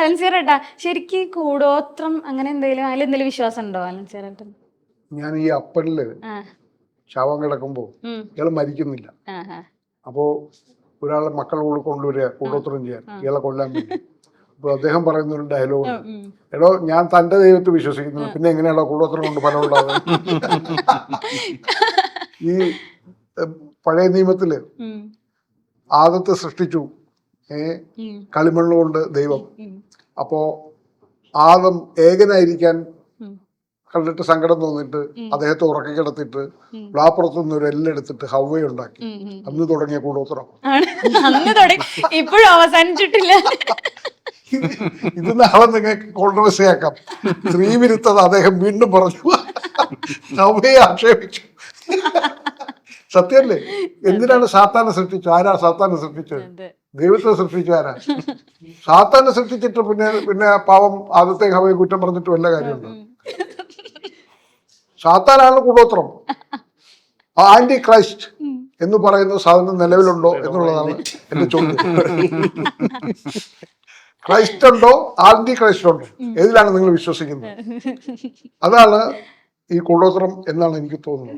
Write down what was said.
അലൻസിയറേട്ടാ ശരിക്കും കൂടോത്രം അങ്ങനെ എന്തെങ്കിലും അതിലെന്തെങ്കിലും വിശ്വാസം ഉണ്ടോ അലൻസിയറേട്ടൻ? ഞാൻ ഈ അപ്പനില് ശവം കിടക്കുമ്പോ ഇയാള് മരിക്കുന്നില്ല. അപ്പോ ഒരാളെ മക്കളോട് കൊണ്ടുവരിക കൂടോത്രം ചെയ്യാൻ, ഇയാളെ കൊല്ലാൻ വേണ്ടി. അപ്പൊ അദ്ദേഹം പറയുന്ന ഒരു ഡയലോഗ്, എടോ ഞാൻ തന്റെ ദൈവത്തെ വിശ്വസിക്കുന്നില്ല, പിന്നെ എങ്ങനെയാണോ കൂടോത്രം കൊണ്ട് ഫലം ഉണ്ടാകുന്നത്? ഈ പഴയ നിയമത്തില് ആദത്തെ സൃഷ്ടിച്ചു കളിമണ്ണ് കൊണ്ട് ദൈവം. അപ്പോ ആദം ഏകനായിരിക്കാൻ കണ്ടിട്ട് സങ്കടം തോന്നിട്ട് അദ്ദേഹത്തെ ഉറക്കി കിടത്തിട്ട് പ്ലാപ്പുറത്തുനിന്ന് ഒരു എല്ലെടുത്തിട്ട് ഹവ്വ ഉണ്ടാക്കി. അന്ന് തുടങ്ങിയ കൂടോത്രം. ഇപ്പോഴും അവസാനിച്ചിട്ടില്ല. ഇത് നാളെ നിങ്ങൾക്ക് കോൺട്രവേഴ്സി ആക്കാം. സ്ത്രീ വിരുദ്ധത അദ്ദേഹം വീണ്ടും പറഞ്ഞു, ഹവ്വയെ ആക്ഷേപിച്ചു. സത്യല്ലേ? എന്തിനാണ് സാത്താനെ സൃഷ്ടിച്ചത്? ആരാ സാത്താനെ സൃഷ്ടിച്ചത്? ദൈവത്തെ സൃഷ്ടിച്ചു ആരാ? സാത്താനെ സൃഷ്ടിച്ചിട്ട് പിന്നെ പാവം ആദ്യത്തെ ഹവ്വയെ കുറ്റം പറഞ്ഞിട്ട് വല്ല കാര്യമുണ്ടോ? സാത്താനാണ് കൂടോത്രം. ആന്റി ക്രൈസ്റ്റ് എന്ന് പറയുന്ന സാധനം നിലവിലുണ്ടോ എന്നുള്ളതാണ് എന്റെ ചോദ്യം. ക്രൈസ്റ്റ് ഉണ്ടോ, ആന്റി ക്രൈസ്റ്റ് ഉണ്ടോ? ഏതിലാണ് നിങ്ങൾ വിശ്വസിക്കുന്നത്? അതാണ് ഈ കൂടോത്രം എന്നാണ് എനിക്ക് തോന്നുന്നത്.